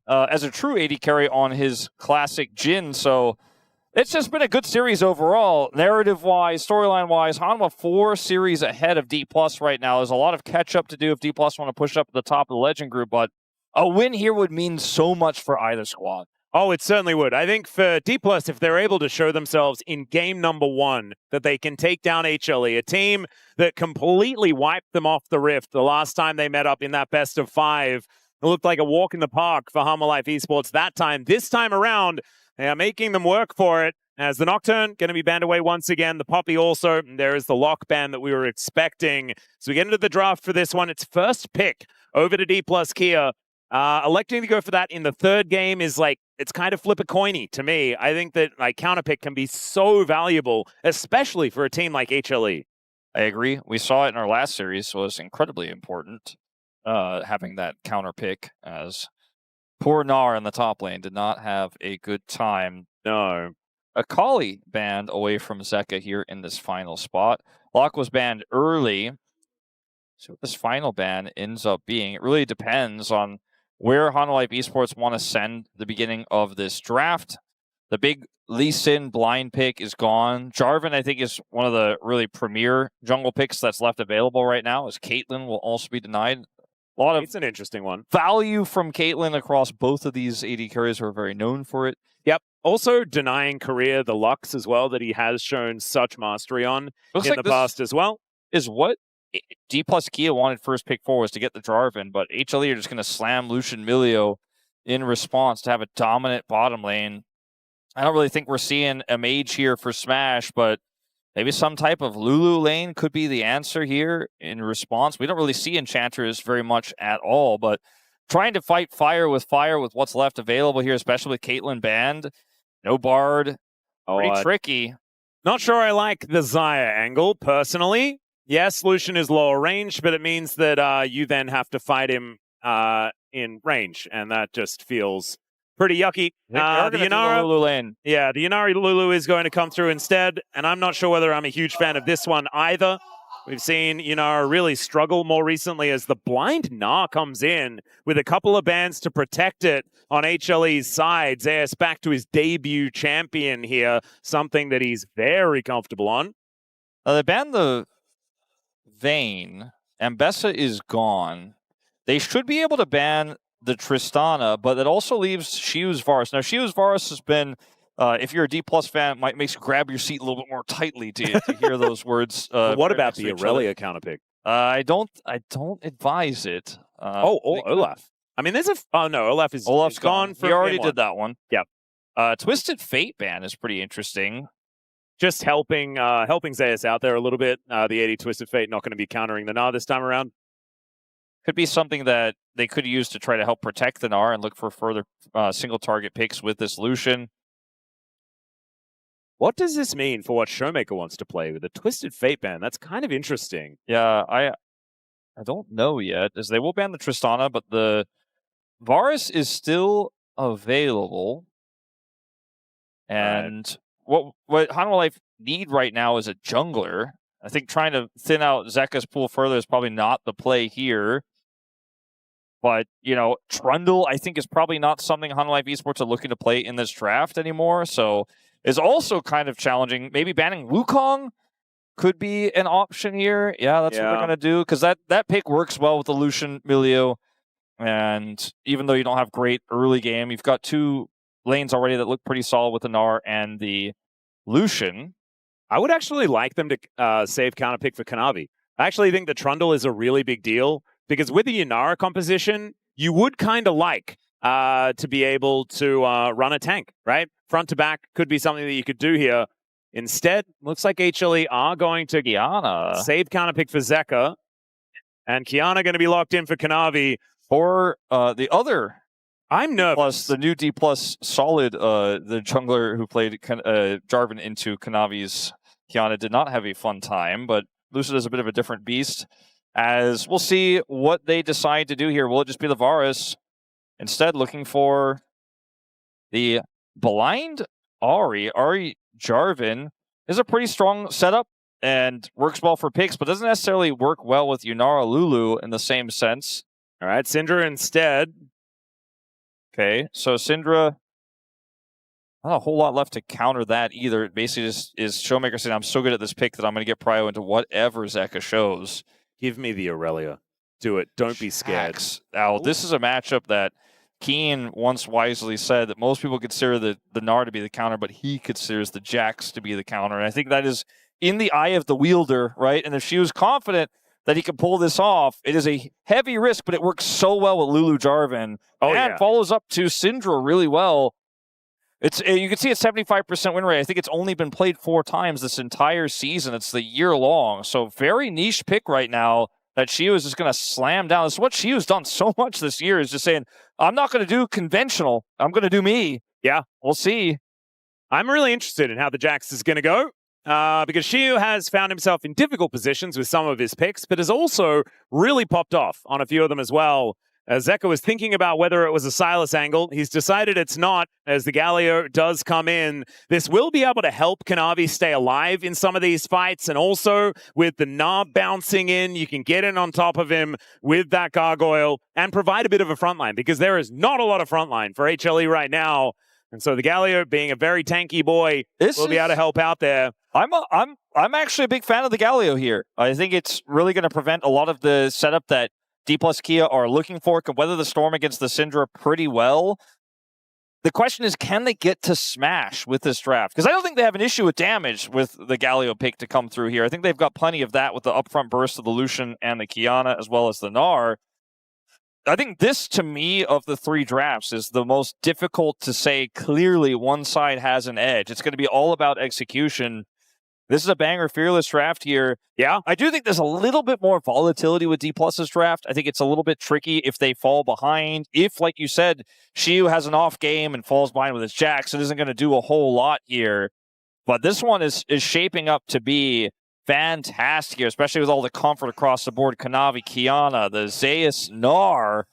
as a true AD carry on his classic Jhin. So it's just been a good series overall. Narrative-wise, storyline-wise, Hanwha 4 series ahead of Dplus right now. There's a lot of catch-up to do if Dplus want to push up to the top of the Legend group, but a win here would mean so much for either squad. Oh, it certainly would. I think for Dplus, if they're able to show themselves in game number 1 that they can take down HLE, a team that completely wiped them off the Rift the last time they met up in that best of 5, it looked like a walk in the park for Hanwha Life eSports that time. This time around, they are making them work for it, as the Nocturne going to be banned away once again. The Poppy also. There is the lock ban that we were expecting. So we get into the draft for this one. It's first pick over to Dplus Kia. Electing to go for that in the third game is like, it's kind of flip-a-coiny to me. I think that like counter pick can be so valuable, especially for a team like HLE. I agree. We saw it in our last series, so it's incredibly important having that counter pick, as poor Gnar in the top lane did not have a good time. No. Akali banned away from Zeka here in this final spot. Locke was banned early. So what this final ban ends up being, it really depends on where Hanwha Life eSports want to send the beginning of this draft. The big Lucid blind pick is gone. Jarvan, I think, is one of the really premier jungle picks that's left available right now, as Caitlyn will also be denied. A lot of It's an interesting one. value from Caitlyn across both of these AD carriers who are very known for it. Yep. Also denying Korea the Lux as well, that he has shown such mastery on Looks in like the this past as well. is what Dplus Kia wanted first pick for, was to get the Jarvan, but HLE are just going to slam Lucian Milio in response to have a dominant bottom lane. I don't really think we're seeing a mage here for Smash, but maybe some type of Lulu lane could be the answer here in response. We don't really see enchanters very much at all, but trying to fight fire with what's left available here, especially with Caitlyn banned. No Bard. Pretty tricky. Not sure I like the Xayah angle, personally. Yes, Lucian is lower range, but it means that you then have to fight him in range, and that just feels pretty yucky. The Yunara Lulu lane. Yeah, the Yunara Lulu is going to come through instead, and I'm not sure whether I'm a huge fan of this one either. We've seen Yunara really struggle more recently as the blind Gnar comes in with a couple of bans to protect it on HLE's side. Zeus back to his debut champion here, something that he's very comfortable on. They banned the Vayne. Ambessa is gone. They should be able to ban the Tristana, but that also leaves Siwoo's Varus. Now, Siwoo's Varus has been, if you're a Dplus fan, it makes you grab your seat a little bit more tightly to hear those words. What about the Aurelia counterpick? I don't advise it. Olaf. I mean, there's a... Oh, no, Olaf's gone. From he already did that one. Yep. Twisted Fate ban is pretty interesting. Just helping Zeus out there a little bit. The AD Twisted Fate not going to be countering the Gnar this time around. Could be something that they could use to try to help protect the Gnar and look for further single target picks with this Lucian. What does this mean for what ShowMaker wants to play with a Twisted Fate ban? That's kind of interesting. Yeah, I don't know yet, as they will ban the Tristana, but the Varus is still available. And what Hanwha Life need right now is a jungler. I think trying to thin out Zeka's pool further is probably not the play here. But, you know, Trundle, I think, is probably not something Hanwha Life eSports are looking to play in this draft anymore. So is also kind of challenging. Maybe banning Wukong could be an option here. Yeah, that's what they're going to do. Because that pick works well with the Lucian Milio. And even though you don't have great early game, you've got two lanes already that look pretty solid with the Gnar and the Lucian. I would actually like them to save counter pick for Kanavi. I actually think the Trundle is a really big deal, because with the Yunara composition, you would kind of like to be able to run a tank, right? Front to back could be something that you could do here. Instead, looks like HLE are going to Qiyana save counter pick for Zeka, and Qiyana going to be locked in for Kanavi. For the other, I'm nervous. Plus the new Dplus Solid, the jungler who played Jarvan into Kanavi's Qiyana did not have a fun time, but Lucid is a bit of a different beast. As we'll see what they decide to do here. Will it just be the Varus? Instead, looking for the blind Ahri. Ahri Jarvan is a pretty strong setup and works well for picks, but doesn't necessarily work well with Yunara Lulu in the same sense. All right, Syndra instead. Okay, so Syndra, not a whole lot left to counter that either. It basically just is ShowMaker saying, I'm so good at this pick that I'm going to get prio into whatever Zeka shows. Give me the Aurelia. Do it. Don't be scared. Now, this is a matchup that Keen once wisely said that most people consider the Gnar to be the counter, but he considers the Jax to be the counter. And I think that is in the eye of the wielder, right? And if she was confident that he could pull this off, it is a heavy risk, but it works so well with Lulu Jarvan. And follows up to Syndra really well. You can see a 75% win rate. I think it's only been played 4 times this entire season. It's the year long. So very niche pick right now that Siwoo is just going to slam down. This is what Siwoo's done so much this year, is just saying, I'm not going to do conventional. I'm going to do me. Yeah. We'll see. I'm really interested in how the Jax is going to go. Because Siwoo has found himself in difficult positions with some of his picks, but has also really popped off on a few of them as well. Zeka was thinking about whether it was a Silas angle. He's decided it's not, as the Galio does come in. This will be able to help Kanavi stay alive in some of these fights, and also with the Gnar bouncing in, you can get in on top of him with that Gargoyle and provide a bit of a frontline, because there is not a lot of frontline for HLE right now. And so the Galio, being a very tanky boy, will be able to help out there. I'm actually a big fan of the Galio here. I think it's really going to prevent a lot of the setup that Dplus Kia are looking for, can weather the storm against the Syndra pretty well. The question is, can they get to smash with this draft? Because I don't think they have an issue with damage with the Galio pick to come through here. I think they've got plenty of that with the upfront burst of the Lucian and the Qiyana, as well as the Gnar. I think this, to me, of the 3 drafts, is the most difficult to say clearly one side has an edge. It's going to be all about execution. This is a banger fearless draft here. Yeah. I do think there's a little bit more volatility with Dplus's draft. I think it's a little bit tricky if they fall behind. If, like you said, Siwoo has an off game and falls behind with his Jax, it isn't going to do a whole lot here. But this one is shaping up to be fantastic here, especially with all the comfort across the board. Kanavi, Qiyana, the Zeus, Gnar,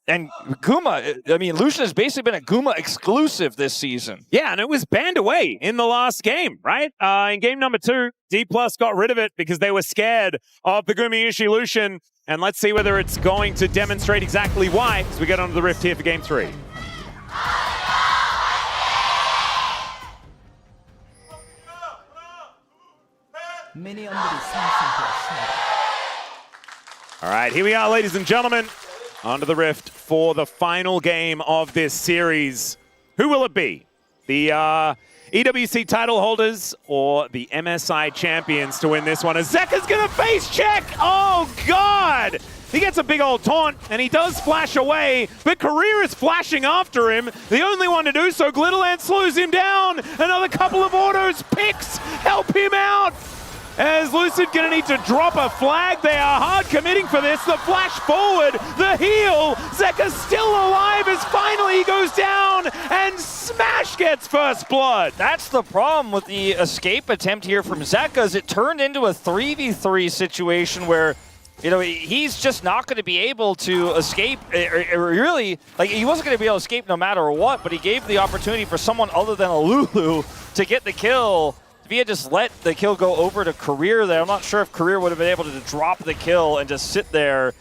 and Guma. I mean, Lucian has basically been a Guma exclusive this season. Yeah, and it was banned away in the last game, right? In game number 2, Dplus got rid of it because they were scared of the Gumayusi Lucian. And let's see whether it's going to demonstrate exactly why as we get onto the Rift here for game 3. All right, here we are, ladies and gentlemen, onto the Rift for the final game of this series. Who will it be? The EWC title holders or the MSI champions to win this one? As Zeka's gonna face check! Oh, God! He gets a big old taunt, and he does flash away, but Career is flashing after him. The only one to do so, Glitterland slows him down. Another couple of autos, picks, help him out. As Lucid gonna need to drop a flag. They are hard committing for this. The flash forward, the heal. Zeka's still alive as finally he goes down and Smash gets first blood. That's the problem with the escape attempt here from Zeka, is it turned into a 3v3 situation where, you know, he's just not going to be able to escape. Really, like, he wasn't going to be able to escape no matter what, but he gave the opportunity for someone other than a Lulu to get the kill. If he had just let the kill go over to Career there, I'm not sure if Career would have been able to drop the kill and just sit there.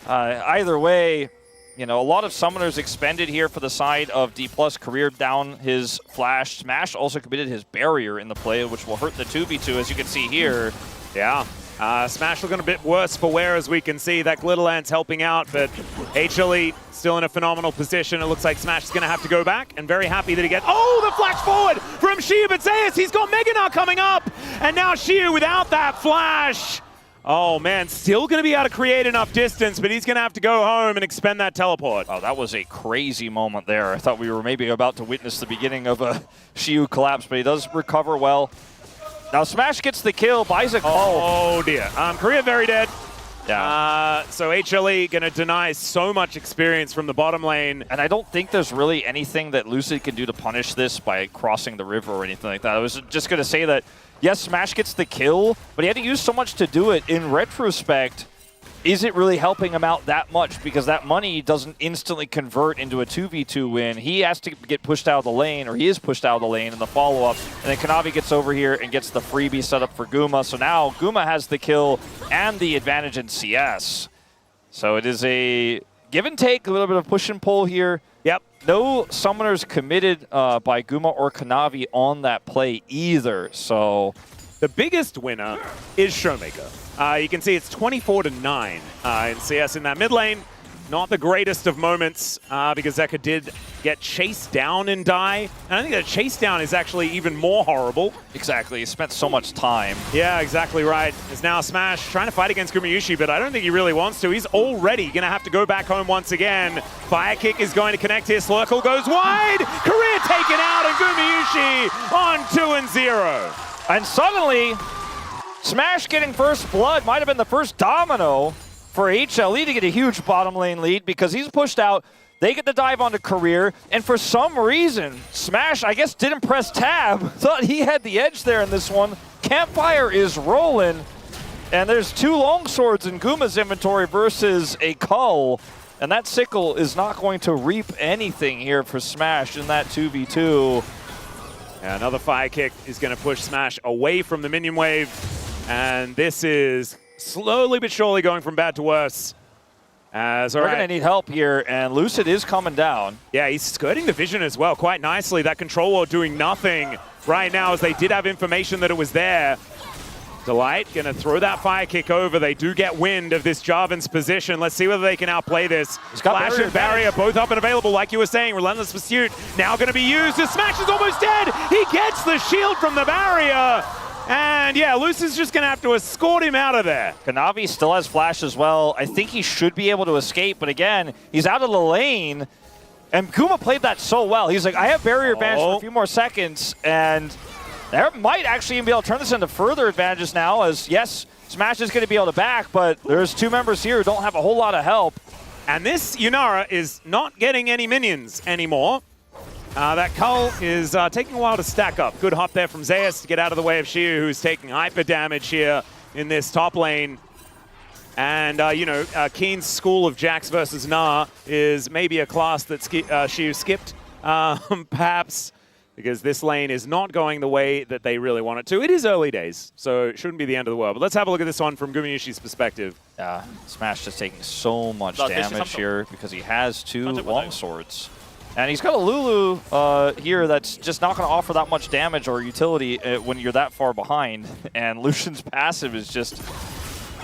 Either way, you know, a lot of summoners expended here for the side of Dplus. Career down his flash. Smash also committed his barrier in the play, which will hurt the 2v2, as you can see here. Yeah. Smash looking a bit worse for wear, as we can see. That Glitterland's helping out, but HLE still in a phenomenal position. It looks like Smash is going to have to go back, and very happy that he gets... Oh, the flash forward from Siwoo, but Zeus, he's got Mega Gnar coming up, and now Siwoo without that flash. Oh, man, still going to be able to create enough distance, but he's going to have to go home and expend that teleport. Oh, that was a crazy moment there. I thought we were maybe about to witness the beginning of a Siwoo collapse, but he does recover well. Now Smash gets the kill, buys a call. Oh dear. Career very dead. Yeah. So HLE going to deny so much experience from the bottom lane. And I don't think there's really anything that Lucid can do to punish this by crossing the river or anything like that. I was just going to say that, yes, Smash gets the kill, but he had to use so much to do it. In retrospect, is it really helping him out that much? Because that money doesn't instantly convert into a 2v2 win. He has to get pushed out of the lane, or he is pushed out of the lane in the follow-up. And then Kanavi gets over here and gets the freebie set up for Guma. So now Guma has the kill and the advantage in CS. So it is a give and take, a little bit of push and pull here. Yep. no summoners committed by Guma or Kanavi on that play either, so... The biggest winner is ShowMaker. You can see it's 24-9 in CS in that mid lane. Not the greatest of moments because Zeka did get chased down and die. And I think that chase down is actually even more horrible. Exactly, he spent so much time. Yeah, exactly right. It's now Smash trying to fight against Gumayusi, but I don't think he really wants to. He's already going to have to go back home once again. Fire kick is going to connect here. Slurkle goes wide. Career taken out, and Gumayusi on 2-0. And suddenly, Smash getting first blood might have been the first domino for HLE to get a huge bottom lane lead because he's pushed out. They get the dive onto Career, and for some reason, Smash, I guess, didn't press tab. Thought he had the edge there in this one. Campfire is rolling, and there's 2 longswords in Guma's inventory versus a Cull, and that sickle is not going to reap anything here for Smash in that 2v2. Yeah, another fire kick is going to push Smash away from the minion wave, and this is slowly but surely going from bad to worse. As We're going to need help here, and Lucid is coming down. Yeah, he's skirting the vision as well quite nicely. That control wall doing nothing right now as they did have information that it was there. Delight going to throw that fire kick over. They do get wind of this Jarvan's position. Let's see whether they can outplay this. He's got Flash and barrier both up and available, like you were saying. Relentless Pursuit now going to be used. The Smash is almost dead. He gets the shield from the barrier. And yeah, Lucid's just going to have to escort him out of there. Kanavi still has Flash as well. I think he should be able to escape, but again, he's out of the lane. And Guma played that so well. He's like, I have barrier advantage for a few more seconds, and there might actually even be able to turn this into further advantages now, as yes, Smash is going to be able to back, but there's 2 members here who don't have a whole lot of help. And this Yunara is not getting any minions anymore. That Cull is taking a while to stack up. Good hop there from Zeus to get out of the way of Siwoo, who's taking hyper damage here in this top lane. And, you know, Keen's school of Jax versus Gnar is maybe a class that Siwoo skipped, perhaps, because this lane is not going the way that they really want it to. It is early days, so it shouldn't be the end of the world. But let's have a look at this one from Gumayushi's perspective. Smash just taking so much damage here because he has 2 longswords. And he's got a Lulu here that's just not going to offer that much damage or utility when you're that far behind. And Lucian's passive is just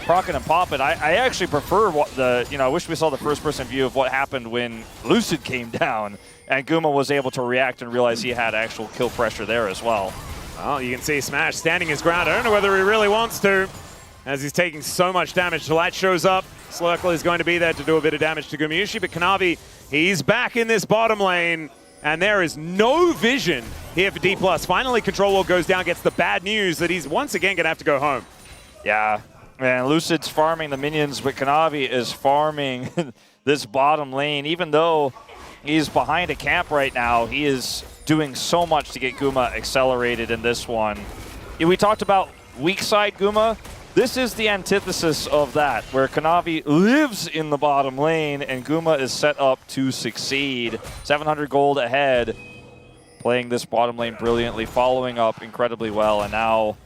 procking and popping. I actually prefer what I wish we saw the first-person view of what happened when Lucid came down and Guma was able to react and realize he had actual kill pressure there as well. Well, you can see Smash standing his ground. I don't know whether he really wants to, as he's taking so much damage. Delight shows up. Slurkle is going to be there to do a bit of damage to Gumayusi, but Kanavi, he's back in this bottom lane, and there is no vision here for Dplus. Finally, control wall goes down, gets the bad news that he's once again going to have to go home. Yeah, man, Lucid's farming the minions, but Kanavi is farming this bottom lane. Even though he's behind a camp right now, he is doing so much to get Guma accelerated in this one. We talked about weak side Guma. This is the antithesis of that, where Kanavi lives in the bottom lane and Guma is set up to succeed. 700 gold ahead, playing this bottom lane brilliantly, following up incredibly well, and now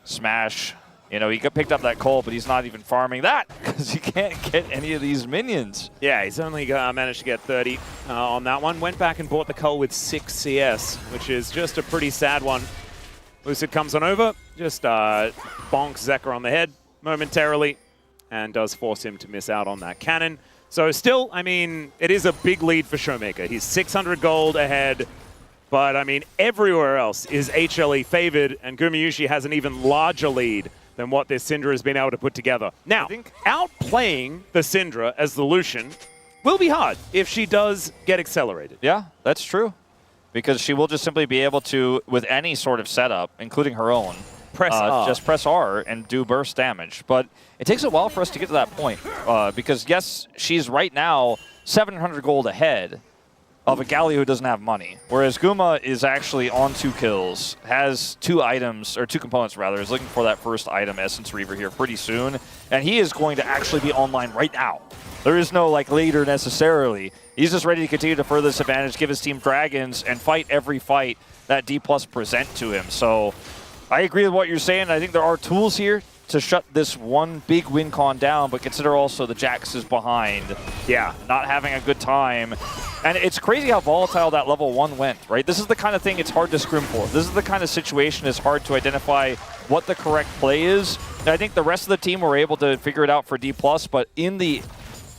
Smash, you know, he picked up that coal, but he's not even farming that because he can't get any of these minions. Yeah, he's only managed to get 30 on that one. Went back and bought the coal with 6 CS, which is just a pretty sad one. Lucid comes on over, just bonks Zeka on the head momentarily, and does force him to miss out on that cannon. So still, I mean, it is a big lead for ShowMaker. He's 600 gold ahead, but I mean, everywhere else is HLE favored, and Gumayusi has an even larger lead than what this Syndra has been able to put together. Now, outplaying the Syndra as the Lucian will be hard if she does get accelerated. Yeah, that's true. Because she will just simply be able to, with any sort of setup, including her own, just press R and do burst damage. But it takes a while for us to get to that point. Because, yes, she's right now 700 gold ahead of a Galio who doesn't have money. Whereas Guma is actually on 2 kills, has 2 items, or 2 components rather, is looking for that first item, Essence Reaver, here pretty soon. And he is going to actually be online right now. There is no, like, later necessarily. He's just ready to continue to further this advantage, give his team dragons, and fight every fight that Dplus present to him. So I agree with what you're saying. I think there are tools here to shut this one big win con down, but consider also the Jax is behind. Yeah. Not having a good time. And it's crazy how volatile that level 1 went, right? This is the kind of thing it's hard to scrim for. This is the kind of situation it's hard to identify what the correct play is. And I think the rest of the team were able to figure it out for Dplus, but in the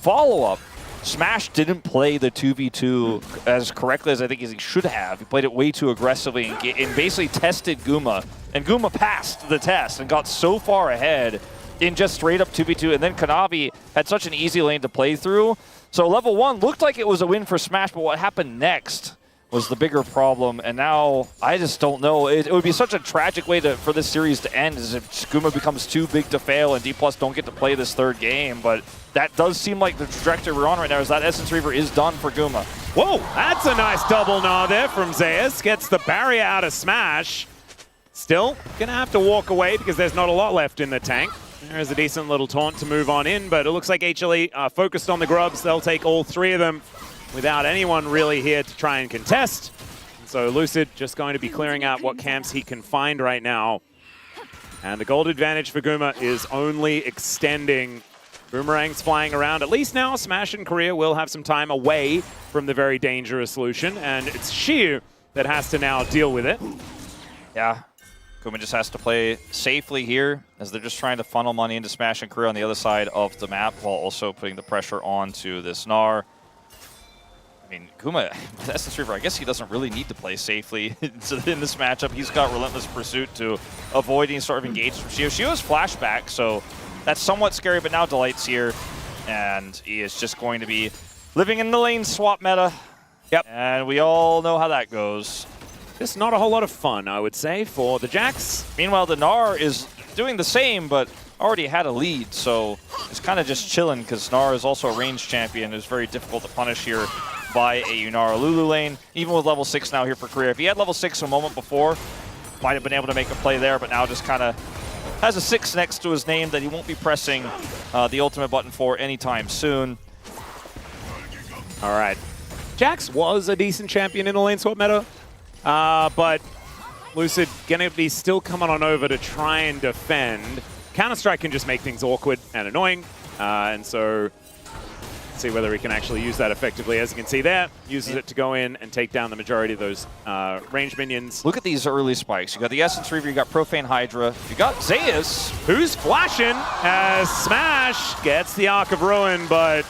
follow-up, Smash didn't play the 2v2 as correctly as I think he should have. He played it way too aggressively and basically tested Guma. And Guma passed the test and got so far ahead in just straight up 2v2. And then Kanavi had such an easy lane to play through. So level 1 looked like it was a win for Smash, but what happened next was the bigger problem. And now I just don't know. It would be such a tragic way for this series to end is if Guma becomes too big to fail and Dplus don't get to play this third game. But that does seem like the trajectory we're on right now is that Essence Reaver is done for Guma. Whoa, that's a nice double gnaw there from Zeus. Gets the barrier out of Smash. Still gonna have to walk away because there's not a lot left in the tank. There's a decent little taunt to move on in, but it looks like HLE are focused on the grubs. They'll take all 3 of them without anyone really here to try and contest. So Lucid just going to be clearing out what camps he can find right now. And the gold advantage for Guma is only extending. Boomerang's flying around. At least now Smash and Korea will have some time away from the very dangerous Lucian, and it's Siwoo that has to now deal with it. Yeah. Guma just has to play safely here as they're just trying to funnel money into Smash and Korea on the other side of the map while also putting the pressure onto this Gnar. I mean, Guma, Essence Reaver, I guess he doesn't really need to play safely in this matchup. He's got Relentless Pursuit to avoid any sort of engagement from Siwoo. Siwoo has flashback, so that's somewhat scary, but now Delight's here, and he is just going to be living in the lane swap meta. Yep. And we all know how that goes. Just not a whole lot of fun, I would say, for the Jax. Meanwhile, the Gnar is doing the same, but already had a lead, so it's kind of just chilling because Gnar is also a ranged champion. It's very difficult to punish here by a Yunara Lulu lane, even with level 6 now here for Korea. If he had level 6 a moment before, might have been able to make a play there, but now just kind of has a 6 next to his name that he won't be pressing the ultimate button for anytime soon. All right. Jax was a decent champion in the lane swap meta, but Lucid gonna be still coming on over to try and defend. Counter-Strike can just make things awkward and annoying, and so let's see whether he can actually use that effectively. As you can see there, uses it to go in and take down the majority of those ranged minions. Look at these early spikes. You got the Essence Reaver, you got Profane Hydra, you got Zeus, who's flashing as Smash gets the Arc of Ruin, but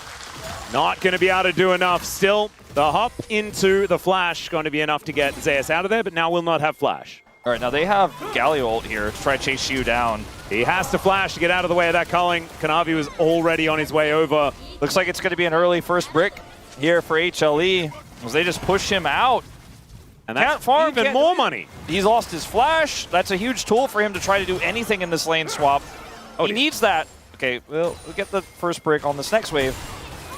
not going to be able to do enough. Still, the hop into the flash going to be enough to get Zeus out of there, but now will not have flash. All right, now they have Galio ult here to try to chase Siwoo down. He has to flash to get out of the way of that culling. Kanavi was already on his way over. Looks like it's going to be an early first brick here for HLE as they just push him out. And that's even more money. He's lost his flash. That's a huge tool for him to try to do anything in this lane swap. He needs that. Okay, well, we'll get the first brick on this next wave.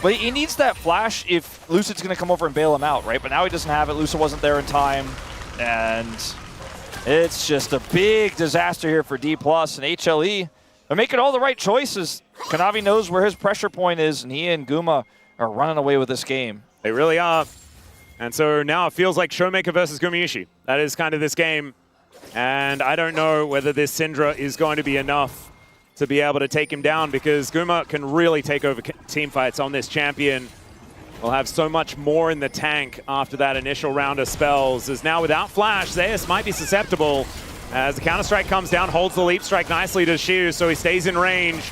But he needs that flash if Lucid's going to come over and bail him out, right? But now he doesn't have it. Lucid wasn't there in time. And it's just a big disaster here for Dplus and HLE. They're making all the right choices. Kanavi knows where his pressure point is, and he and Guma are running away with this game. They really are. And so now it feels like ShowMaker versus Gumayusi. That is kind of this game. And I don't know whether this Syndra is going to be enough to be able to take him down, because Guma can really take over team fights on this champion. We'll have so much more in the tank after that initial round of spells. As now without flash, Zeus might be susceptible as the counter-strike comes down, holds the leap strike nicely to Siwoo, so he stays in range.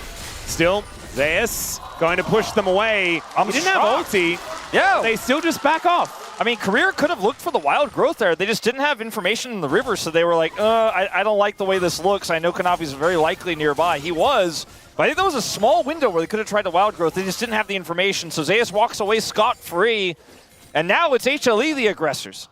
Still, Zeus going to push them away. He didn't have ulti. Yeah. They still just back off. I mean, Career could have looked for the wild growth there. They just didn't have information in the river, so they were like, I don't like the way this looks. I know Kanavi's very likely nearby. He was, but I think there was a small window where they could have tried the wild growth. They just didn't have the information, so Zeus walks away scot-free, and now it's HLE the aggressors.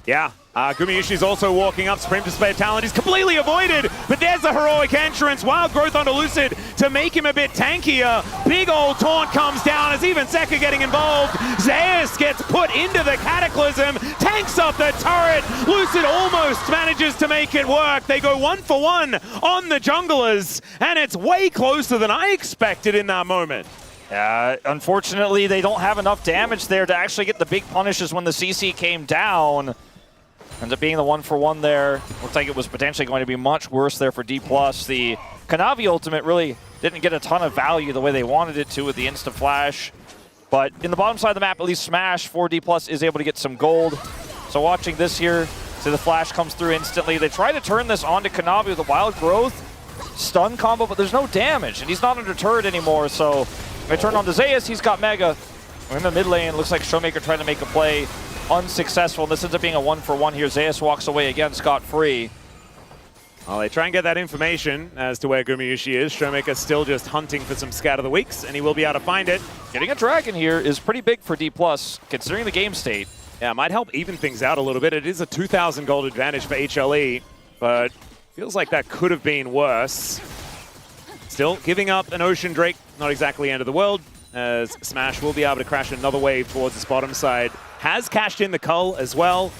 Yeah, Gumayushi's also walking up. Supreme Display of Talent is completely avoided, but there's a heroic entrance. Wild growth onto Lucid to make him a bit tankier. Big old taunt comes down as even Zeka getting involved. Zeus gets put into the Cataclysm, tanks up the turret. Lucid almost manages to make it work. They go 1-for-1 on the junglers, and it's way closer than I expected in that moment. Unfortunately, they don't have enough damage there to actually get the big punishes when the CC came down. Ends up being the 1-for-1 there. Looks like it was potentially going to be much worse there for Dplus. The Kanavi ultimate really didn't get a ton of value the way they wanted it to with the Insta Flash. But in the bottom side of the map, at least Smash for Dplus is able to get some gold. So watching this here, see the flash comes through instantly. They try to turn this onto Kanavi with a wild growth stun combo, but there's no damage, and he's not under turret anymore. So they turn on to Zeus, he's got Mega. We're in the mid lane, looks like ShowMaker trying to make a play. Unsuccessful. This ends up being a 1-for-1 here. Zeus walks away again, scot-free. Well, they try and get that information as to where Gumayusi is. ShowMaker still just hunting for some Scat of the Weeks, and he will be able to find it. Getting a dragon here is pretty big for Dplus, considering the game state. Yeah, it might help even things out a little bit. It is a 2,000 gold advantage for HLE, but feels like that could have been worse. Still giving up an Ocean Drake, not exactly end of the world, as Smash will be able to crash another wave towards this bottom side. Has cashed in the Cull as well.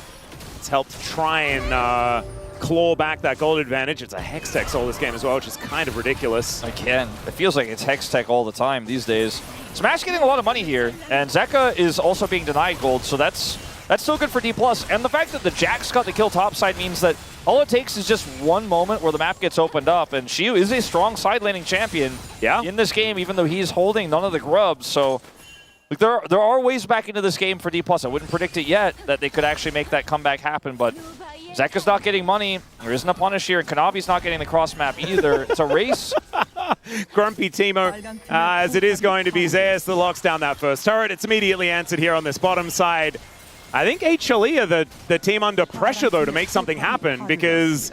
It's helped try and claw back that gold advantage. It's a Hextech all this game as well, which is kind of ridiculous. Again, it feels like it's Hextech all the time these days. Smash getting a lot of money here, and Zeka is also being denied gold, so that's still good for Dplus. And the fact that the Jax got the kill topside means that all it takes is just one moment where the map gets opened up, and Siwoo is a strong side laning champion in this game, even though he's holding none of the grubs. So like, there are ways back into this game for Dplus. I wouldn't predict it yet that they could actually make that comeback happen, but Zeka's not getting money. There isn't a punish here, and Kanavi's not getting the cross map either. It's a race. Grumpy Teemo, as it is going to be Zeus that locks down that first turret. It's immediately answered here on this bottom side. I think HLE are the team under pressure, though, to make something happen, because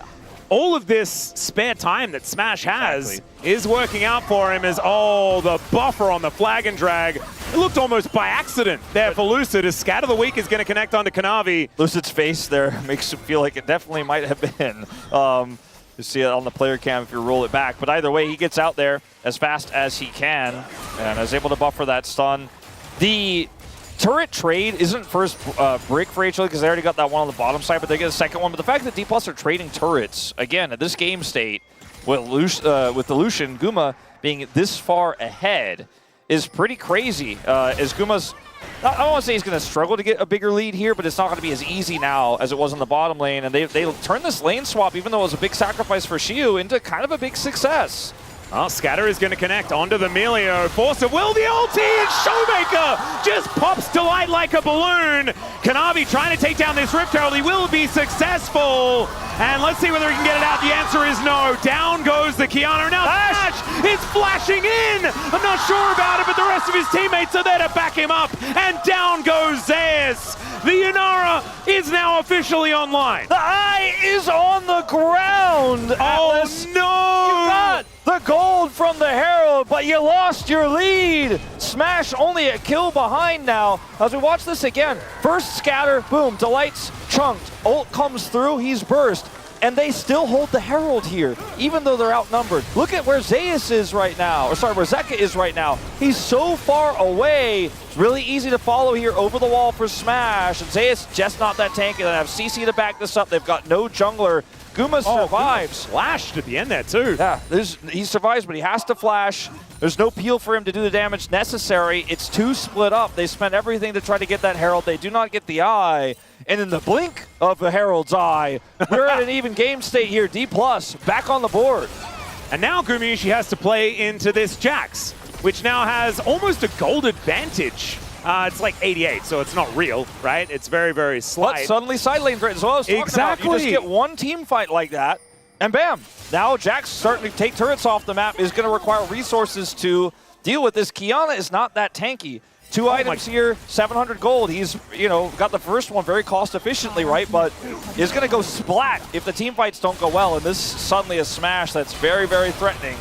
all of this spare time that Smash has is working out for him as, the buffer on the flag and drag. It looked almost by accident there for Lucid, as Scat of the Week is going to connect onto Kanavi. Lucid's face there makes it feel like it definitely might have been. You see it on the player cam if you roll it back. But either way, he gets out there as fast as he can and is able to buffer that stun. The turret trade isn't first brick for HLE because they already got that one on the bottom side, but they get a second one. But the fact that Dplus are trading turrets, again, at this game state, with the Lucian, Guma being this far ahead, is pretty crazy. As Guma's, I don't want to say he's going to struggle to get a bigger lead here, but it's not going to be as easy now as it was in the bottom lane. And they turned this lane swap, even though it was a big sacrifice for Siwoo, into kind of a big success. Well, Scatter is going to connect onto the Milio. Force of will, the ulti, and ShowMaker just pops to light like a balloon. Kanavi trying to take down this Rift Herald. He will be successful. And let's see whether he can get it out. The answer is no. Down goes the Qiyana. Now Smash is flashing in. I'm not sure about it, but the rest of his teammates are there to back him up. And down goes Zeus. The Yunara is now officially online. The eye is on the ground. Atlus. Oh, no. You got the gold from the Herald, but you lost your lead. Smash only a kill behind now. As we watch this again, first scatter, boom, Delight's chunked. Ult comes through, he's burst. And they still hold the Herald here, even though they're outnumbered. Look at where Zeus is right now, or sorry, where Zeka is right now. He's so far away. It's really easy to follow here over the wall for Smash. And Zeus just not that tanky. They have CC to back this up. They've got no jungler. Guma survives. Flashed at the end there too. Yeah, he survives, but he has to flash. There's no peel for him to do the damage necessary. It's too split up. They spent everything to try to get that Herald. They do not get the eye. And in the blink of the Herald's eye, we're at an even game state here. Dplus back on the board. And now Gumayusi has to play into this Jax, which now has almost a gold advantage. It's like 88, so it's not real, right? It's very, very slight. But suddenly side lane threat as well as exactly. You just get one team fight like that, and bam! Now Jax starting to take turrets off the map is going to require resources to deal with this. Qiyana is not that tanky. Two items here, 700 gold. He's, got the first one very cost efficiently, right? But is going to go splat if the team fights don't go well. And this suddenly a Smash that's very, very threatening.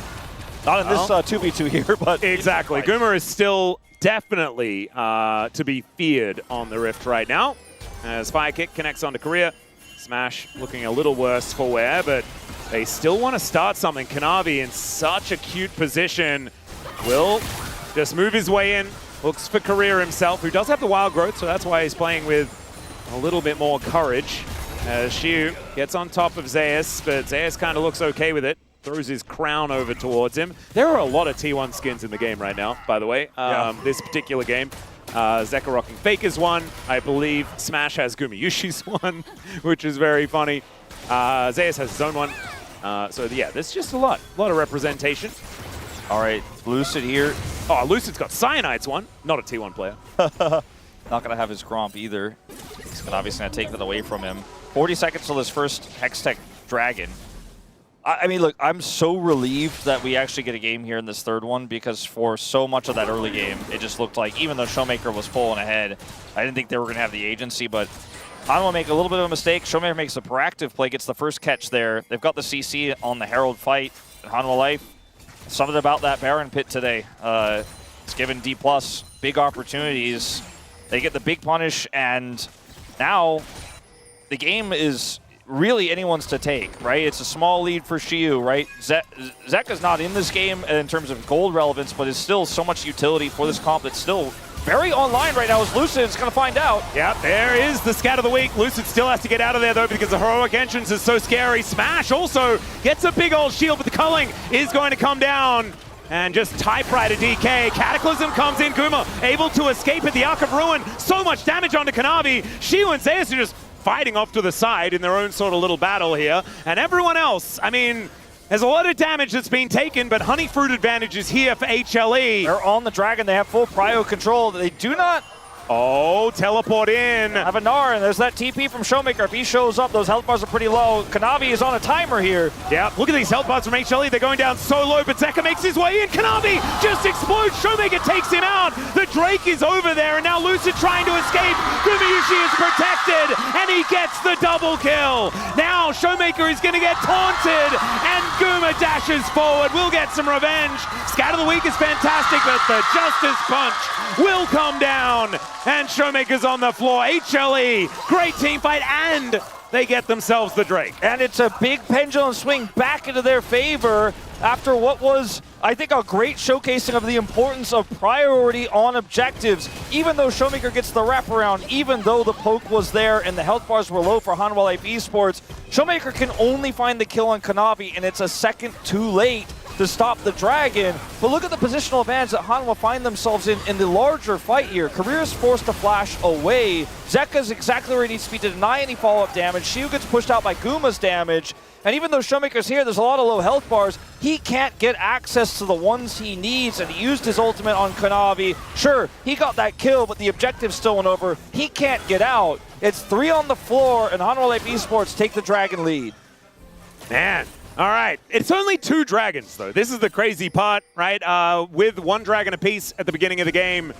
Not in this 2v2 here, but exactly. Gnar is still definitely to be feared on the Rift right now. As Fire Kick connects onto Korea. Smash looking a little worse for wear, but they still want to start something. Kanavi in such a cute position will just move his way in. Looks for Korea himself, who does have the wild growth, so that's why he's playing with a little bit more courage. As Siwoo gets on top of Zeus, but Zeus kind of looks okay with it. Throws his crown over towards him. There are a lot of T1 skins in the game right now, by the way, this particular game. Zeka rocking Faker's one. I believe Smash has Gumayushi's one, which is very funny. Zeus has his own one. So yeah, there's just a lot of representation. All right, Lucid here. Oh, Lucid's got Cyanide's one. Not a T1 player. Not going to have his Gromp either. He's obviously going to take that away from him. 40 seconds till his first Hextech Dragon. I mean, look, I'm so relieved that we actually get a game here in this third one, because for so much of that early game, it just looked like, even though ShowMaker was pulling ahead, I didn't think they were going to have the agency, but Hanwha make a little bit of a mistake. ShowMaker makes a proactive play, gets the first catch there. They've got the CC on the Herald fight. Hanwha Life, something about that Baron pit today. It's given Dplus big opportunities. They get the big punish, and now the game is really anyone's to take, right? It's a small lead for Siwoo, right? Zeka's not in this game in terms of gold relevance, but is still so much utility for this comp that's still very online right now, as Lucid's going to find out. Yeah, there is the scat of the week. Lucid still has to get out of there, though, because the heroic entrance is so scary. Smash also gets a big old shield, but the culling is going to come down. And just typewriter DK. Cataclysm comes in. Guma able to escape at the Arc of Ruin. So much damage onto Kanavi. Siwoo and Zeus are just fighting off to the side in their own sort of little battle here. And everyone else, I mean, there's a lot of damage that's been taken, but Honey Fruit advantage is here for HLE. They're on the Dragon. They have full prio control. They do not... Oh, teleport in. Have a Gnar, and there's that TP from ShowMaker. If he shows up, those health bars are pretty low. Kanavi is on a timer here. Yeah, look at these health bars from HLE. They're going down so low, but Zeka makes his way in. Kanavi just explodes. ShowMaker takes him out. The Drake is over there, and now Lucid trying to escape. Gumayusi is protected, and he gets the double kill. Now ShowMaker is going to get taunted, and Guma dashes forward. We'll get some revenge. Scat of the week is fantastic, but the Justice Punch will come down. And ShowMaker's on the floor. HLE, great team fight, and they get themselves the Drake. And it's a big pendulum swing back into their favor after what was, I think, a great showcasing of the importance of priority on objectives. Even though ShowMaker gets the wraparound, even though the poke was there and the health bars were low for Hanwha Life eSports, ShowMaker can only find the kill on Kanavi, and it's a second too late to stop the Dragon. But look at the positional advantage that Hanwha find themselves in the larger fight here. Career is forced to flash away. Zeka's exactly where he needs to be to deny any follow-up damage. Siwoo gets pushed out by Guma's damage. And even though ShowMaker's here, there's a lot of low health bars, he can't get access to the ones he needs, and he used his ultimate on Kanavi. Sure, he got that kill, but the objective's still went over. He can't get out. It's 3 on the floor, and Hanwha Life eSports take the Dragon lead. Man. All right, it's only 2 dragons, though. This is the crazy part, right? With 1 dragon apiece at the beginning of the game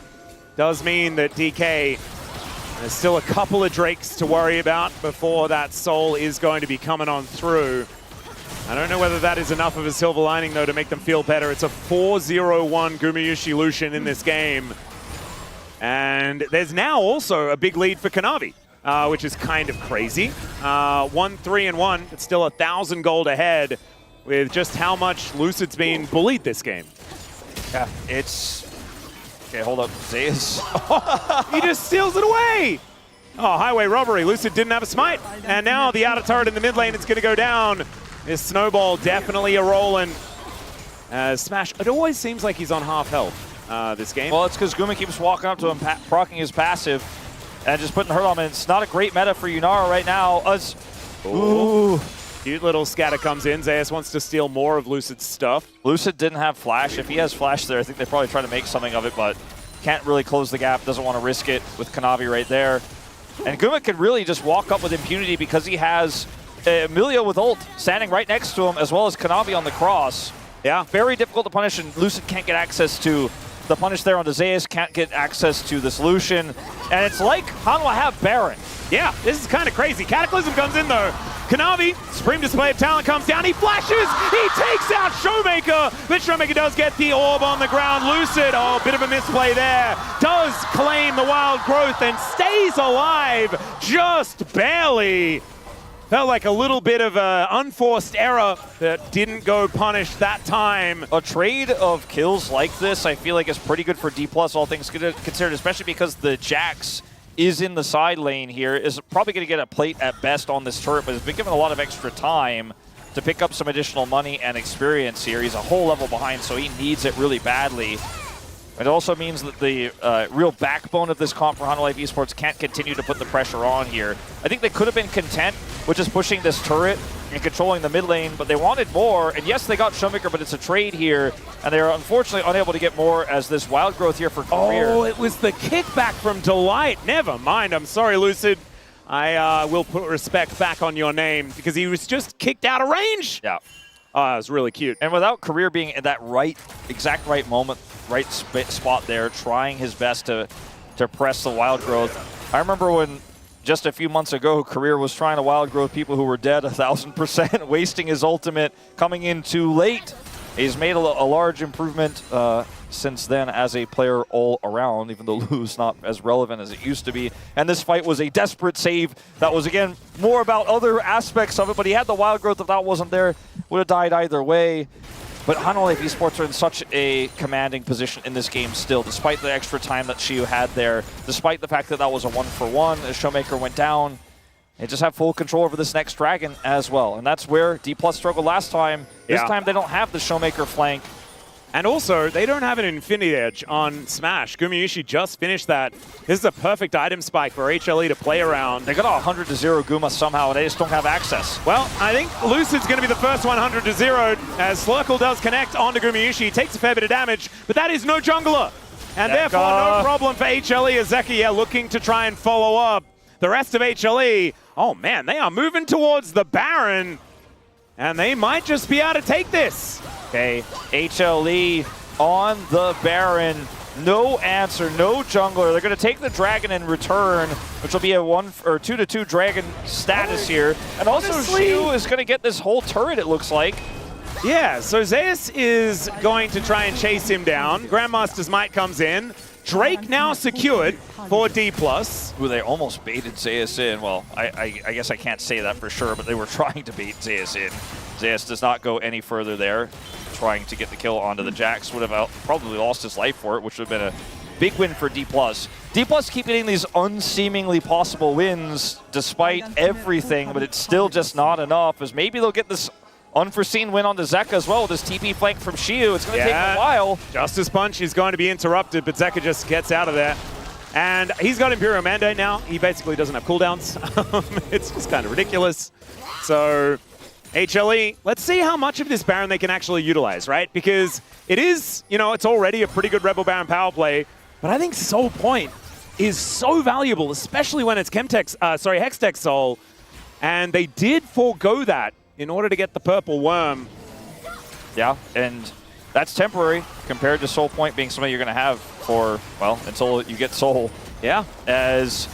does mean that DK, there's still a couple of Drakes to worry about before that soul is going to be coming on through. I don't know whether that is enough of a silver lining, though, to make them feel better. It's a 4-0-1 Gumayusi Lucian in this game. And there's now also a big lead for Kanavi. Which is kind of crazy. 1-3-1, it's still 1,000 gold ahead with just how much Lucid's been bullied this game. Yeah, it's... Okay, hold up. Zeus. He just steals it away! Oh, highway robbery. Lucid didn't have a smite. And now the outer turret in the mid lane is going to go down. This snowball definitely a rolling. Smash, it always seems like he's on half health this game. Well, it's because Guma keeps walking up to him, proccing his passive. And just putting hurt on him. It's not a great meta for Yunara right now. Ooh. Cute little scatter comes in. Zeus wants to steal more of Lucid's stuff. Lucid didn't have flash. If he has flash there, I think they probably try to make something of it, but can't really close the gap. Doesn't want to risk it with Kanavi right there. And Guma can really just walk up with impunity because he has Milio with ult standing right next to him, as well as Kanavi on the cross. Yeah, very difficult to punish, and Lucid can't get access to the punish there on the Zeus, can't get access to this Lucian. And it's like Hanwha have Baron. Yeah, this is kind of crazy. Cataclysm comes in though. Kanavi, supreme display of talent comes down. He flashes, he takes out ShowMaker. But ShowMaker does get the orb on the ground. Lucid, oh, bit of a misplay there. Does claim the wild growth and stays alive just barely. Felt like a little bit of an unforced error that didn't go punished that time. A trade of kills like this, I feel like, is pretty good for Dplus, all things considered, especially because the Jax is in the side lane here, is probably going to get a plate at best on this turret, but has been given a lot of extra time to pick up some additional money and experience here. He's a whole level behind, so he needs it really badly. It also means that the real backbone of this comp for Hanwha Life eSports can't continue to put the pressure on here. I think they could have been content with just pushing this turret and controlling the mid lane, but they wanted more. And yes, they got ShowMaker, but it's a trade here, and they are unfortunately unable to get more as this wild growth here for Career. Oh, it was the kickback from Delight. Never mind. I'm sorry, Lucid. I will put respect back on your name because he was just kicked out of range. Yeah. Oh, it was really cute. And without Career being in that exact right moment, right spot there, trying his best to press the wild growth. I remember when just a few months ago, Career was trying to wild growth people who were dead 1,000%, wasting his ultimate, coming in too late. He's made a large improvement since then as a player all around, even though Lulu's not as relevant as it used to be. And this fight was a desperate save that was, again, more about other aspects of it, but he had the wild growth. If that wasn't there, would have died either way. But Hanwha Life eSports are in such a commanding position in this game still, despite the extra time that Siwoo had there, despite the fact that that was a 1-for-1 as ShowMaker went down. They just have full control over this next dragon as well. And that's where Dplus struggled last time. This time they don't have the ShowMaker flank. And also, they don't have an Infinity Edge on Smash. Gumayusi just finished that. This is a perfect item spike for HLE to play around. They got a 100-0 Guma somehow, and they just don't have access. Well, I think Lucid's going to be the first 100-0 as Slurkle does connect onto Gumayusi. Takes a fair bit of damage, but that is no jungler. And Zeka. Therefore, no problem for HLE as Zeka looking to try and follow up. The rest of HLE, oh man, they are moving towards the Baron. And they might just be able to take this. Okay, HLE on the Baron. No answer, no jungler. They're going to take the dragon in return, which will be a 2-2 dragon status here. And also Siwoo is going to get this whole turret, it looks like. Yeah, so Zeus is going to try and chase him down. Grandmaster's Might comes in. Drake now secured for Dplus. Ooh, they almost baited Zeus in. Well, I guess I can't say that for sure, but they were trying to bait Zeus in. Zeus does not go any further there. Trying to get the kill onto the Jax. Would have probably lost his life for it, which would have been a big win for Dplus. Dplus keep getting these unseemingly possible wins despite everything, but it's still just not enough, as maybe they'll get this unforeseen win on the Zeka as well with this TP flank from Siwoo. It's going to take a while. Justice Punch is going to be interrupted, but Zeka just gets out of there. And he's got Imperial Mandate now. He basically doesn't have cooldowns. It's just kind of ridiculous. So HLE, let's see how much of this Baron they can actually utilize, right? Because it is, you know, it's already a pretty good Rebel Baron power play, but I think Soul Point is so valuable, especially when it's Hextech Soul. And they did forego that in order to get the purple worm. Yeah, and that's temporary compared to Soul Point being something you're going to have for, well, until you get Soul. Yeah. As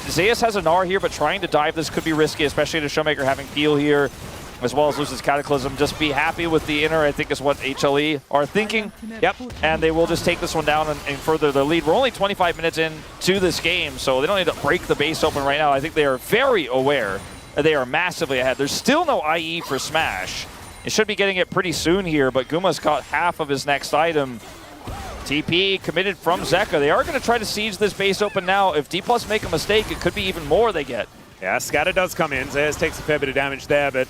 Zeus has a Gnar here, but trying to dive this could be risky, especially to ShowMaker having Peel here, as well as Lucid's Cataclysm. Just be happy with the inner, I think is what HLE are thinking. Yep, and they will just take this one down and further their lead. We're only 25 minutes into this game, so they don't need to break the base open right now. I think they are very aware that they are massively ahead. There's still no IE for Smash. It should be getting it pretty soon here, but Guma's got half of his next item. TP committed from Zeka. They are going to try to siege this base open now. If Dplus make a mistake, it could be even more they get. Yeah, Scatter does come in. Zeus takes a fair bit of damage there, but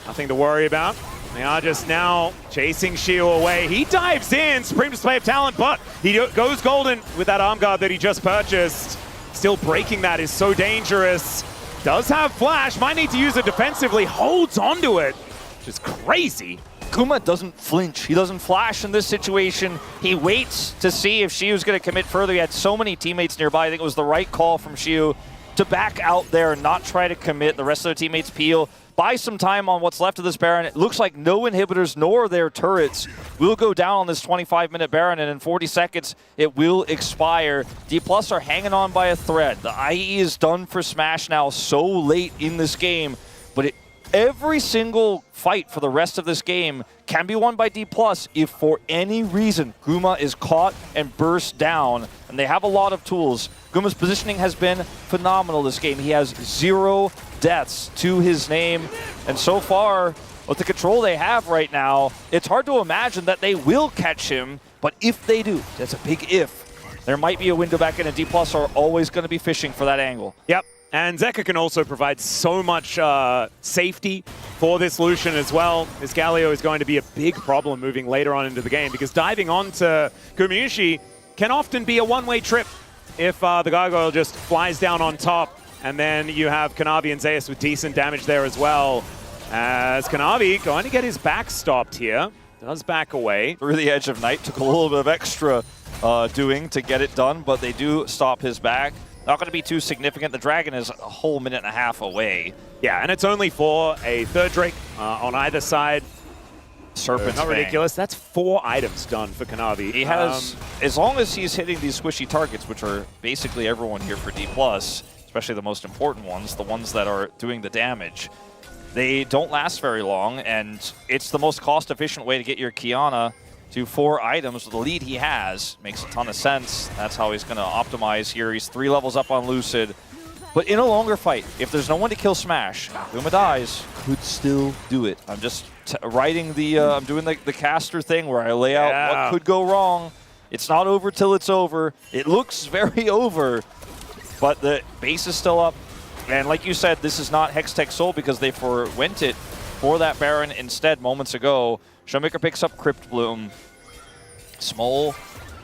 nothing to worry about. They are just now chasing Siwoo away. He dives in, Supreme Display of Talent, but he goes golden with that arm guard that he just purchased. Still breaking that is so dangerous. Does have flash, might need to use it defensively, holds onto it, which is crazy. Guma doesn't flinch. He doesn't flash in this situation. He waits to see if Siwoo's going to commit further. He had so many teammates nearby. I think it was the right call from Siwoo to back out there and not try to commit. The rest of their teammates peel. Buy some time on what's left of this Baron. It looks like no inhibitors nor their turrets will go down on this 25-minute Baron, and in 40 seconds, it will expire. Dplus are hanging on by a thread. The IE is done for Smash now so late in this game, but every single fight for the rest of this game can be won by Dplus if for any reason Guma is caught and burst down, and they have a lot of tools. Guma's positioning has been phenomenal this game. He has 0 deaths to his name, and so far, with the control they have right now, it's hard to imagine that they will catch him, but if they do, that's a big if, there might be a window back in, and Dplus are always going to be fishing for that angle. Yep. And Zeka can also provide so much safety for this Lucian as well. This Galio is going to be a big problem moving later on into the game because diving onto Gumayusi can often be a one-way trip if the Gargoyle just flies down on top. And then you have Kanavi and Zeus with decent damage there as well. As Kanavi going to get his back stopped here. Does back away. Through the edge of night, took a little bit of extra doing to get it done, but they do stop his back. Not going to be too significant. The Dragon is a whole minute and a half away. Yeah, and it's only for a third Drake on either side. Serpent's not Fang. Ridiculous. That's 4 items done for Kanavi. He has, as long as he's hitting these squishy targets, which are basically everyone here for Dplus, especially the most important ones, the ones that are doing the damage, they don't last very long, and it's the most cost-efficient way to get your Qiyana to 4 items. The lead he has makes a ton of sense. That's how he's going to optimize here. He's 3 levels up on Lucid. But in a longer fight, if there's no one to kill Smash, Guma dies, could still do it. I'm just writing the, I'm doing the caster thing where I lay out what could go wrong. It's not over till it's over. It looks very over, but the base is still up. And like you said, this is not Hextech Soul because they forwent it for that Baron instead moments ago. ShowMaker picks up Crypt Bloom. Small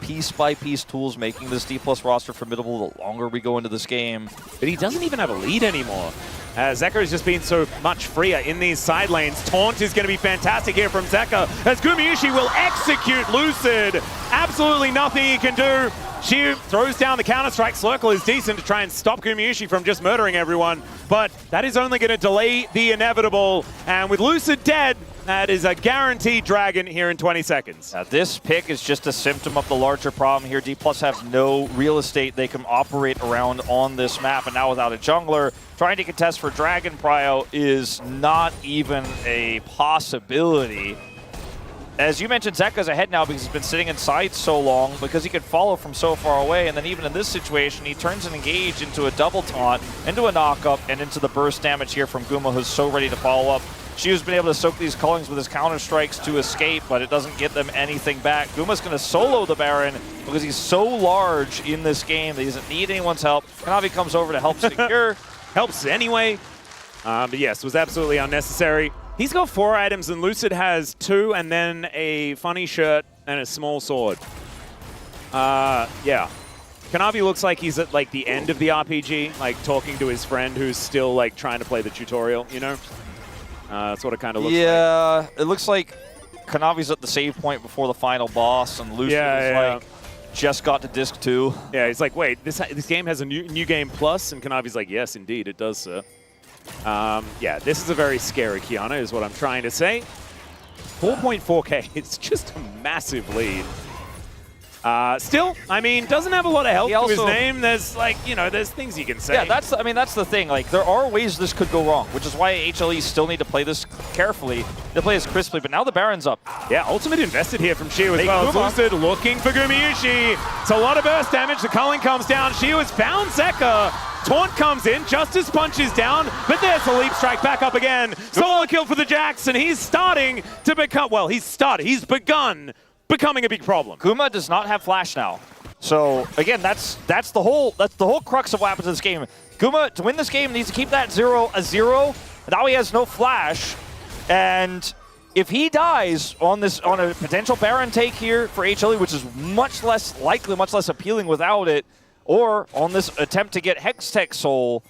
piece-by-piece tools making this Dplus roster formidable the longer we go into this game. But he doesn't even have a lead anymore. Zeka has just been so much freer in these side lanes. Taunt is going to be fantastic here from Zeka as Gumayusi will execute Lucid. Absolutely nothing he can do. She throws down the counter-strike. Circle is decent to try and stop Gumayusi from just murdering everyone, but that is only going to delay the inevitable. And with Lucid dead, that is a guaranteed dragon here in 20 seconds. Now, this pick is just a symptom of the larger problem here. Dplus have no real estate they can operate around on this map, and now without a jungler, trying to contest for Dragon Prio is not even a possibility. As you mentioned, Zeka's ahead now because he's been sitting inside so long because he could follow from so far away, and then even in this situation, he turns an engage into a double taunt, into a knock-up, and into the burst damage here from Guma, who's so ready to follow up. Shiwoo's been able to soak these callings with his counter-strikes to escape, but it doesn't get them anything back. Guma's going to solo the Baron because he's so large in this game that he doesn't need anyone's help. Kanavi comes over to help secure. Helps anyway. But yes, was absolutely unnecessary. He's got 4 items and Lucid has 2 and then a funny shirt and a small sword. Yeah. Kanavi looks like he's at like the end of the RPG, like talking to his friend who's still like trying to play the tutorial, you know? That's what it kind of looks like. Yeah, it looks like Kanavi's at the save point before the final boss, and Lucid is like just got to disc 2. Yeah, he's like, wait, this game has a new game plus, and Kanavi's like, yes, indeed, it does, sir. Yeah, this is a very scary Qiyana, is what I'm trying to say. 4.4k, it's just a massive lead. Still, I mean, doesn't have a lot of health to his name. There's like, you know, there's things you can say. Yeah, that's the thing. Like, there are ways this could go wrong, which is why HLE still need to play this carefully, to play this crisply. But now the Baron's up. Yeah, ultimate invested here from Shiwoo as well. Lucid looking for Gumayusi. It's a lot of burst damage. The culling comes down. Shiwoo has found Zeka. Taunt comes in, Justice punches down, but there's a leap strike back up again. Solo kill for the Jax, and he's starting to become, well, he's begun becoming a big problem. Guma does not have flash now. So again, that's the whole crux of what happens in this game. Guma, to win this game, needs to keep that 0 a 0. Now he has no flash, and if he dies on a potential Baron take here for HLE, which is much less likely, much less appealing without it, or on this attempt to get Hextech Soul,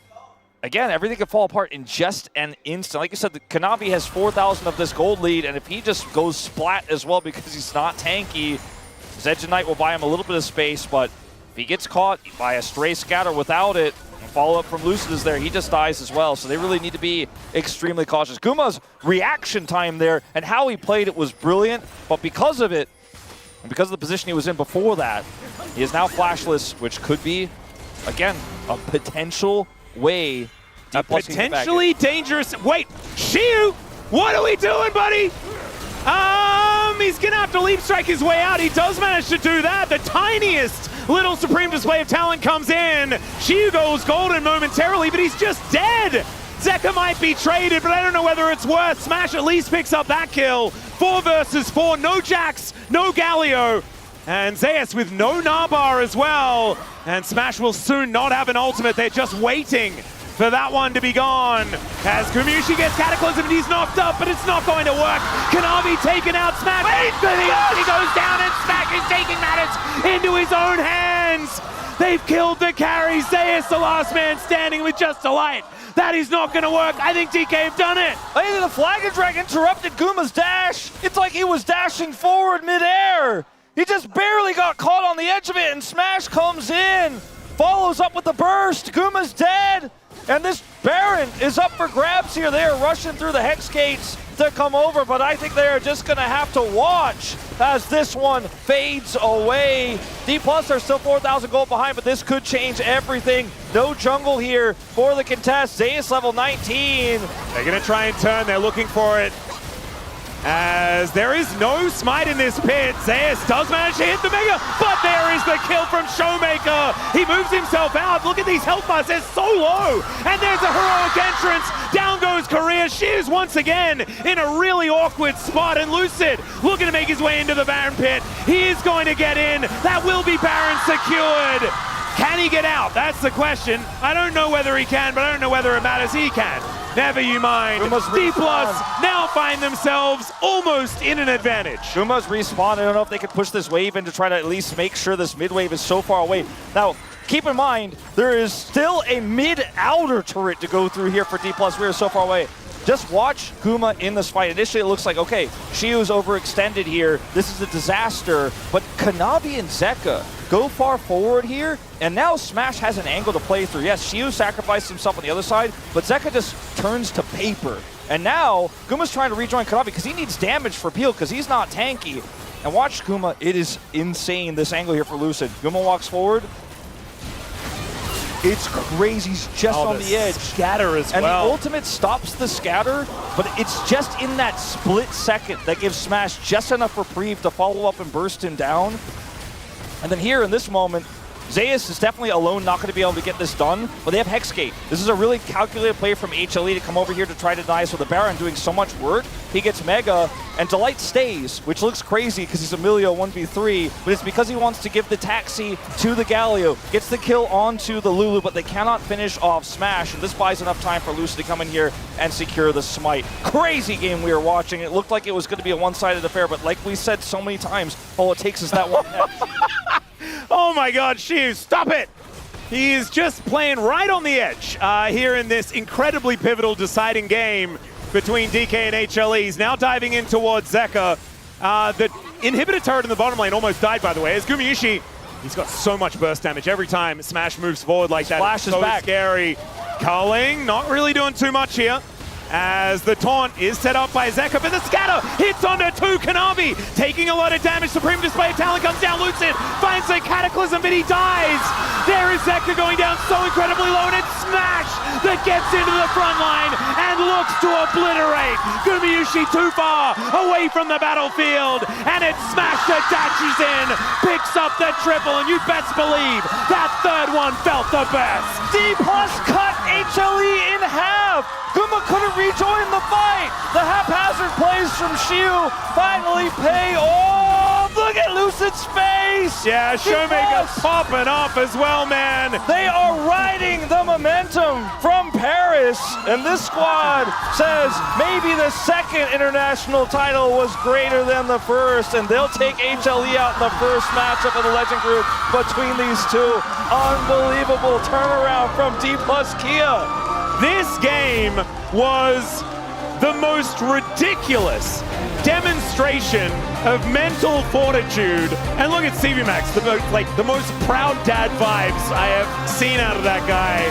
again, everything could fall apart in just an instant. Like you said, Kanavi has 4,000 of this gold lead, and if he just goes splat as well because he's not tanky, his Edge of Night will buy him a little bit of space, but if he gets caught by a stray scatter without it, follow-up from Lucid is there, he just dies as well, so they really need to be extremely cautious. Guma's reaction time there and how he played it was brilliant, but because of it, and because of the position he was in before that, he is now flashless, which could be, again, a potential way. A potentially dangerous. Wait, Shiwoo, what are we doing, buddy? He's gonna have to leap strike his way out. He does manage to do that. The tiniest little supreme display of talent comes in. Shiwoo goes golden momentarily, but he's just dead. Zeka might be traded, but I don't know whether it's worth. Smash at least picks up that kill. 4 versus 4, no Jax, no Galio. And Zeus with no Gnar bar as well. And Smash will soon not have an ultimate. They're just waiting for that one to be gone. As Gumayusi gets Cataclysm and he's knocked up, but it's not going to work. Kanavi taken out, Smash. He goes down and Smash is taking matters into his own hands. They've killed the carry. Zeus, the last man standing with just a light. That is not going to work. I think DK have done it. I think the Flag Drag interrupted Guma's dash. It's like he was dashing forward midair. He just barely got caught on the edge of it, and Smash comes in, follows up with the burst. Guma's dead, and this Baron is up for grabs here. They are rushing through the Hex Gates to come over, but I think they are just going to have to watch as this one fades away. Dplus are still 4,000 gold behind, but this could change everything. No jungle here for the contest. Zeus level 19. They're going to try and turn. They're looking for it. As there is no smite in this pit. Zeus does manage to hit the Mega, but there is the kill from ShowMaker. He moves himself out. Look at these health bars, they're so low. And there's a heroic entrance. Down goes Korea. She is once again in a really awkward spot. And Lucid looking to make his way into the Baron pit. He is going to get in. That will be Baron secured. Can he get out? That's the question. I don't know whether he can, but I don't know whether it matters. He can. Never you mind. Dplus now find themselves almost in an advantage. Guma's respawn. I don't know if they could push this wave in to try to at least make sure this mid wave is so far away. Now, keep in mind, there is still a mid-outer turret to go through here for Dplus. We are so far away. Just watch Guma in this fight. Initially, it looks like, okay, Siwoo's overextended here. This is a disaster. But Kanavi and Zeka go far forward here, and now Smash has an angle to play through. Yes, Siwoo sacrificed himself on the other side, but Zeka just turns to paper. And now, Guma's trying to rejoin Kanavi because he needs damage for Peel because he's not tanky. And watch Guma. It is insane, this angle here for Lucid. Guma walks forward. It's crazy. He's just on the edge. Scatter as and well. And the ultimate stops the scatter, but it's just in that split second that gives Smash just enough reprieve to follow up and burst him down. And then here in this moment, Zeus is definitely alone, not going to be able to get this done, but they have Hexgate. This is a really calculated play from HLE to come over here to try to deny. So the Baron doing so much work. He gets Mega, and Delight stays, which looks crazy because he's a Milio 1v3, but it's because he wants to give the taxi to the Galio. Gets the kill onto the Lulu, but they cannot finish off Smash, and this buys enough time for Lucid to come in here and secure the smite. Crazy game we were watching. It looked like it was going to be a one-sided affair, but like we said so many times, all it takes is that one hit. Oh my God, Siwoo, stop it! He is just playing right on the edge here in this incredibly pivotal deciding game between DK and HLE. He's now diving in towards Zeka. The inhibitor turret in the bottom lane almost died, by the way, as Gumayusi, he's got so much burst damage every time Smash moves forward like that. Splash is so back. Scary. Culling, not really doing too much here. As the taunt is set up by Zeka, but the scatter hits onto Kanavi, taking a lot of damage. Supreme Display of Talent comes down. Lucid finds a Cataclysm, but he dies. There is Zeka going down so incredibly low, and it's Smash that gets into the front line and looks to obliterate Gumayusi too far away from the battlefield, and it's Smash that dashes in, picks up the triple, and you best believe that third one felt the best. Dplus cut HLE in half. Guma couldn't rejoin the fight. The haphazard plays from Siwoo finally pay off. Look at Lucid's face. Yeah, ShowMaker popping off as well, man. They are riding the momentum from Paris, and this squad says maybe the second international title was greater than the first, and they'll take HLE out in the first matchup of the Legend Group between these two. Unbelievable turnaround from Dplus Kia. This game was the most ridiculous demonstration of mental fortitude. And look at CV Max, the most proud dad vibes I have seen out of that guy.